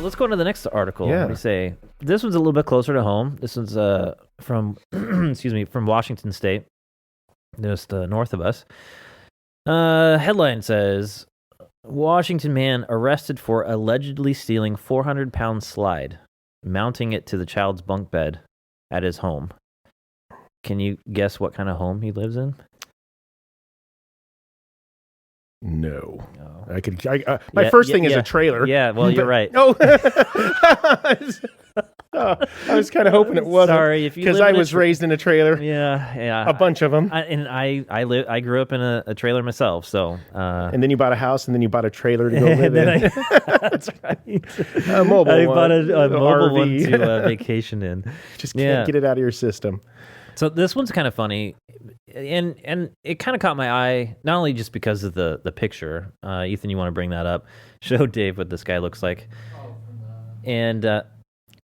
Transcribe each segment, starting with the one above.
Let's go on to the next article. Yeah. What do you say? This one's a little bit closer to home. This one's from, excuse me, from Washington State, just north of us. Headline says, Washington man arrested for allegedly stealing 400-pound slide, mounting it to the child's bunk bed at his home. Can you guess what kind of home he lives in? No. No. My first thing is a trailer. Yeah, well, you're right. No. I was kind of hoping it wasn't. Sorry, if you because live I in was raised in a trailer. Yeah. A bunch of them. I grew up in a trailer myself, so. And then you bought a house, and then you bought a trailer to go live in. That's right. A mobile I one. bought a mobile one RV. to vacation in. Just can't get it out of your system. So this one's kind of funny, and it kind of caught my eye, not only just because of the picture. Ethan, you want to bring that up? Show Dave what this guy looks like. And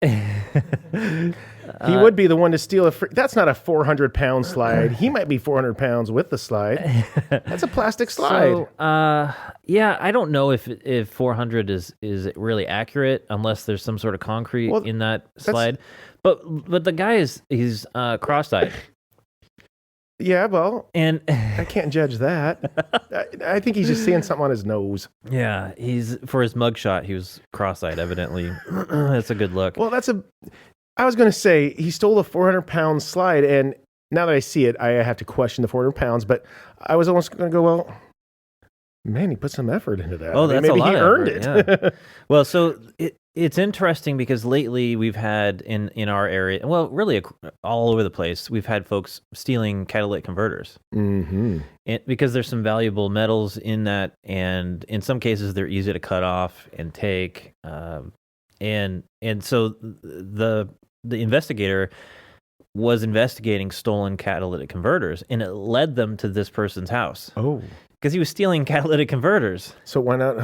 he would be the one to steal that's not a 400-pound slide. He might be 400 pounds with the slide. That's a plastic slide. So, yeah, I don't know if 400 is really accurate unless there's some sort of concrete in that slide. But the guy he's cross-eyed. Yeah, well, and I can't judge that. I think he's just seeing something on his nose. Yeah, for his mugshot, he was cross-eyed, evidently. That's a good look. Well, I was going to say, he stole a 400-pound slide, and now that I see it, I have to question the 400 pounds, but I was almost going to go, well, man, he put some effort into that. Oh, that's maybe a lot he of earned effort, it. Yeah. Well, so it's interesting because lately we've had in our area, well, really all over the place, we've had folks stealing catalytic converters. Mm-hmm. Because there's some valuable metals in that, and in some cases they're easy to cut off and take. And so the investigator was investigating stolen catalytic converters, and it led them to this person's house. Oh. Because he was stealing catalytic converters. So why not?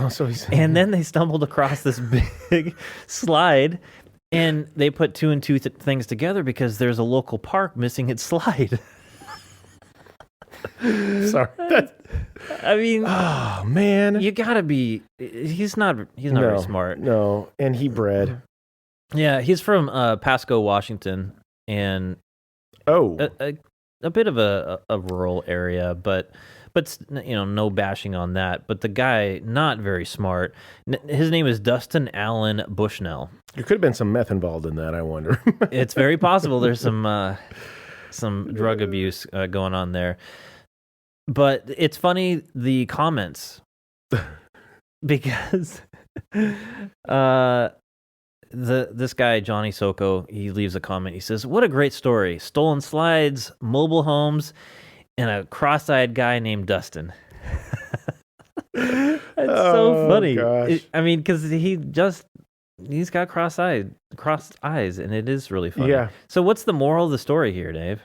And then they stumbled across this big slide, and they put two and two things together because there's a local park missing its slide. Sorry. I mean, oh man, you gotta be. He's not very smart. No, and he bred. Yeah, he's from Pasco, Washington, and a bit of a rural area, but no bashing on that. But the guy, not very smart. His name is Dustin Allen Bushnell. There could have been some meth involved in that, I wonder. It's very possible there's some drug abuse going on there. But it's funny, the comments, because this guy, Johnny Soko, he leaves a comment. He says, "What a great story. Stolen slides, mobile homes, and a cross-eyed guy named Dustin." It's so funny. I mean, because he's got crossed eyes, and it is really funny. Yeah. So what's the moral of the story here, Dave?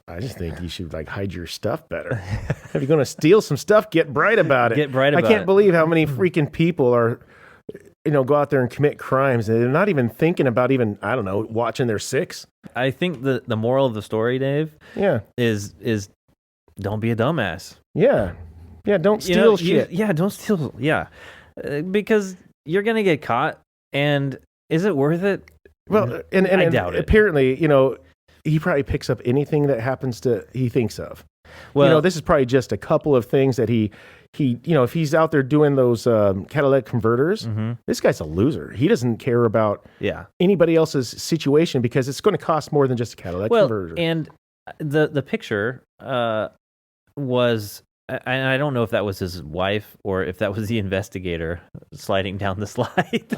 I just think you should hide your stuff better. If you're going to steal some stuff, get bright about it. Get bright about it. I can't believe how many freaking people are, go out there and commit crimes, and they're not even thinking about watching their six. I think the moral of the story, Dave, is don't be a dumbass. Yeah. Yeah, don't steal shit. Don't steal. Yeah. Because you're going to get caught, and is it worth it? Well, and I doubt it. Apparently, he probably picks up anything that he thinks of. Well, this is probably just a couple of things that he if he's out there doing those catalytic converters, this guy's a loser. He doesn't care about anybody else's situation because it's going to cost more than just a catalytic converter. And the picture was, and I don't know if that was his wife or if that was the investigator sliding down the slide.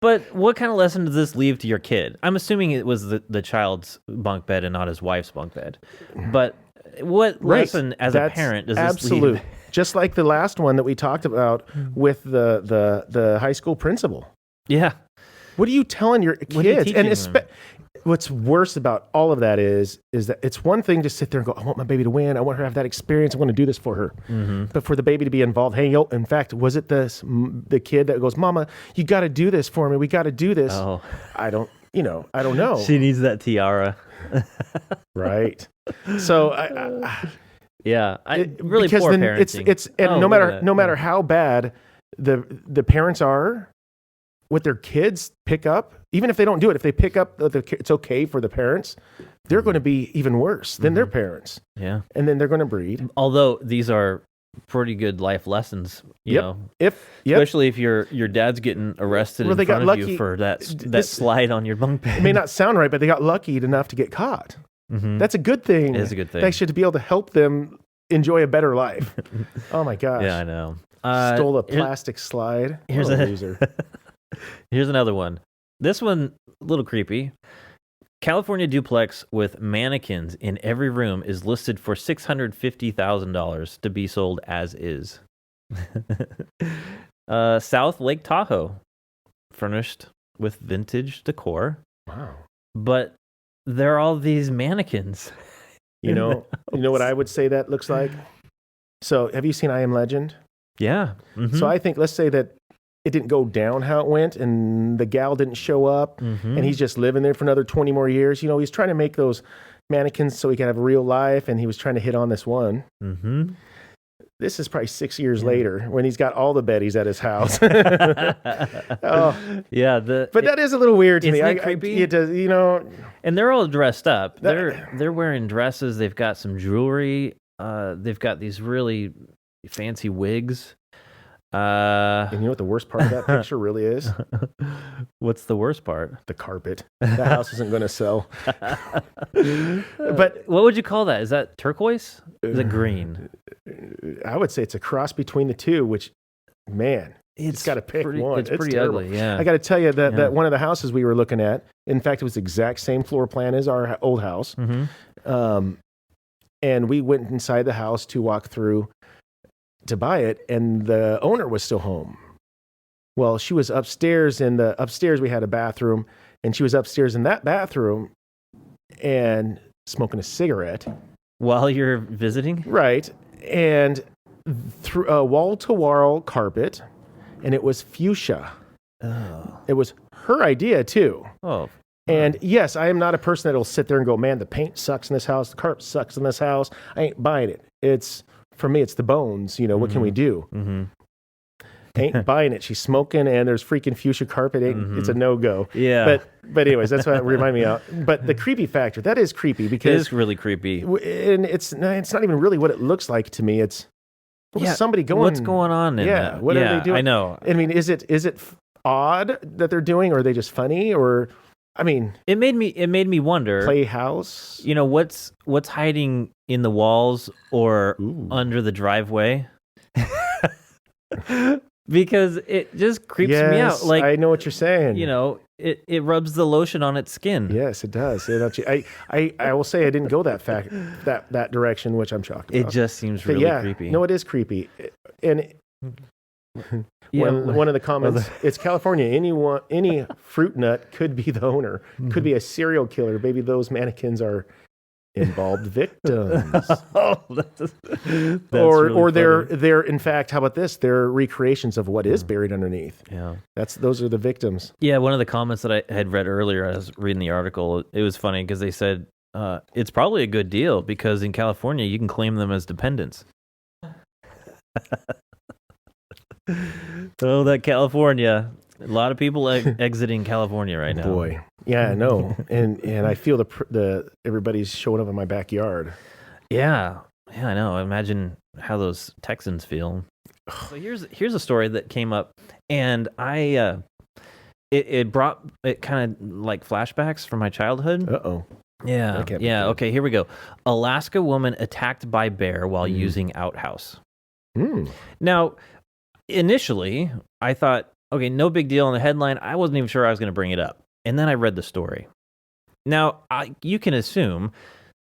But what kind of lesson does this leave to your kid? I'm assuming it was the child's bunk bed and not his wife's bunk bed. But what lesson as a parent does this leave? Just like the last one that we talked about with the high school principal. Yeah. What are you telling your kids? And what's worse about all of that is that it's one thing to sit there and go, I want my baby to win. I want her to have that experience. I want to do this for her. Mm-hmm. But for the baby to be involved, hey, in fact, was it the kid that goes, Mama, you got to do this for me. We got to do this. Oh. I don't know. She needs that tiara. Right. So Yeah, really because poor then parenting. it's and no matter how bad the parents are, what their kids pick up, even if they don't do it, if they pick up that it's okay for the parents, they're going to be even worse than their parents. Yeah, and then they're going to breed. Although these are pretty good life lessons, you know. Especially if your dad's getting arrested in front of you for that slide on your bunk bed. It may not sound right, but they got lucky enough to get caught. That's a good thing. It is a good thing. They should be able to help them enjoy a better life. Oh my gosh. Yeah, I know. Stole a plastic slide. Here's a loser. Here's another one. This one, a little creepy. California duplex with mannequins in every room is listed for $650,000 to be sold as is. South Lake Tahoe, furnished with vintage decor. Wow. But there are all these mannequins. You know what I would say that looks like? So have you seen I Am Legend? Yeah. So I think, let's say that it didn't go down how it went, and the gal didn't show up, and he's just living there for another 20 more years. You know, he's trying to make those mannequins so he can have real life, and he was trying to hit on this one. This is probably 6 years later when he's got all the Bettys at his house. Oh. Yeah, but that is a little weird to me. Isn't it creepy? It does, you know. And they're all dressed up. They're wearing dresses. They've got some jewelry. They've got these really fancy wigs. And you know what the worst part of that picture really is? What's the worst part? The carpet. The house isn't going to sell. But what would you call that? Is that turquoise? Is it green? I would say it's a cross between the two, which, man, it's got to pick one. It's pretty ugly, yeah. I got to tell you that one of the houses we were looking at, in fact, it was the exact same floor plan as our old house. And we went inside the house to walk through to buy it, and the owner was still home. Well, she was upstairs. Upstairs we had a bathroom, and she was upstairs in that bathroom and smoking a cigarette while you're visiting. Right, and through a wall-to-wall carpet, and it was fuchsia. Oh, it was her idea too. Oh. And yes, I am not a person that will sit there and go, man, the paint sucks in this house, the carpet sucks in this house. I ain't buying it. For me, it's the bones. You know, what can we do? Ain't buying it. She's smoking, and there's freaking fuchsia carpet. It's a no-go. Yeah. But anyways, that's what reminded me of. But the creepy factor, that is creepy because it is really creepy. And it's not even really what it looks like to me. It's somebody going. What's going on in that? What are they doing? I know. I mean, is it odd that they're doing, or are they just funny, or? I mean, it made me wonder. Playhouse. You know, what's hiding in the walls or under the driveway? Because it just creeps me out. Like, I know what you're saying. You know, it rubs the lotion on its skin. Yes, it does. I will say I didn't go that direction, which I'm shocked about. It just seems really creepy. No, it is creepy. And one of the comments, it's California. Any fruit nut could be the owner, could be a serial killer. Maybe those mannequins are involved victims. That's or really they're in fact, how about this? They're recreations of what is buried underneath. Yeah. Those are the victims. Yeah, one of the comments that I had read earlier, I was reading the article, it was funny because they said it's probably a good deal because in California you can claim them as dependents. Oh, that California. A lot of people exiting California right now. Boy. Yeah, I know. and I feel the everybody's showing up in my backyard. Yeah. Yeah, I know. Imagine how those Texans feel. So here's a story that came up, and it brought kind of like flashbacks from my childhood. Uh-oh. Yeah. Yeah. Okay, here we go. Alaska woman attacked by bear while using outhouse. Now, initially, I thought, okay, no big deal in the headline. I wasn't even sure I was going to bring it up. And then I read the story. Now, you can assume,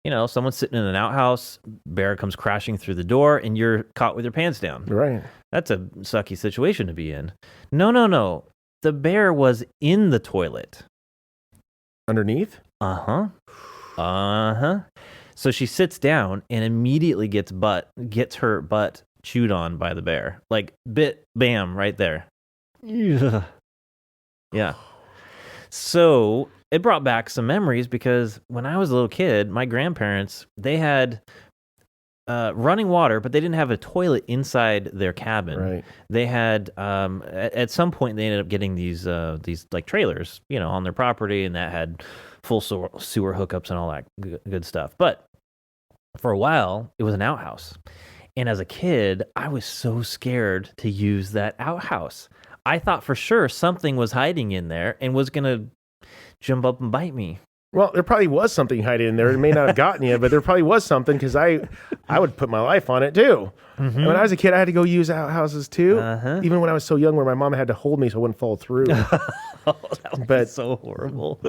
someone's sitting in an outhouse, bear comes crashing through the door, and you're caught with your pants down. Right. That's a sucky situation to be in. No. The bear was in the toilet. Underneath? Uh-huh. So she sits down and immediately gets her butt chewed on by the bear. Like, bam, right there. Yeah. So it brought back some memories because when I was a little kid, my grandparents, they had running water, but they didn't have a toilet inside their cabin. Right. They had at some point they ended up getting these like trailers, on their property, and that had full sewer hookups and all that good stuff. But for a while, it was an outhouse. And as a kid, I was so scared to use that outhouse. I thought for sure something was hiding in there and was going to jump up and bite me. Well, there probably was something hiding in there. It may not have gotten you, but there probably was something, because I would put my life on it too. Mm-hmm. And when I was a kid, I had to go use outhouses too. Even when I was so young, where my mom had to hold me so I wouldn't fall through. That was so horrible.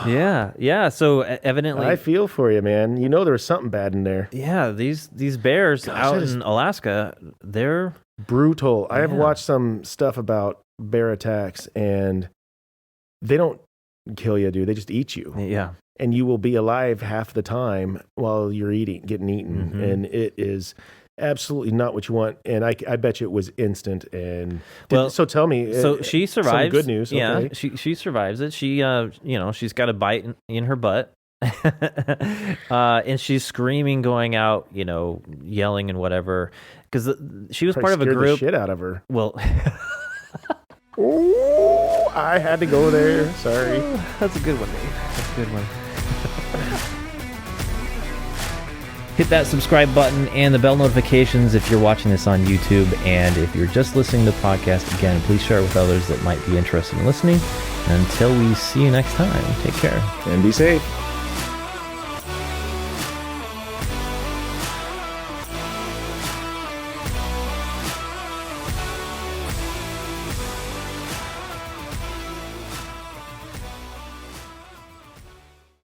Yeah. So evidently, I feel for you, man. There was something bad in there. Yeah, these bears out in Alaska, they're brutal. I have watched some stuff about bear attacks, and they don't kill you, dude. They just eat you. Yeah. And you will be alive half the time while you're getting eaten. Mm-hmm. And it is absolutely not what you want. And I bet you it was instant. And so tell me. So she survives. Some good news. Yeah. Okay. She survives it. She she's got a bite in her butt. And she's screaming, going out, yelling and whatever, because she was part of a group. The shit out of her. Well. Oh, I had to go there. Sorry. That's a good one, Dave. That's a good one. Hit that subscribe button and the bell notifications if you're watching this on YouTube. And if you're just listening to the podcast, again, please share it with others that might be interested in listening. Until we see you next time, take care. And be safe.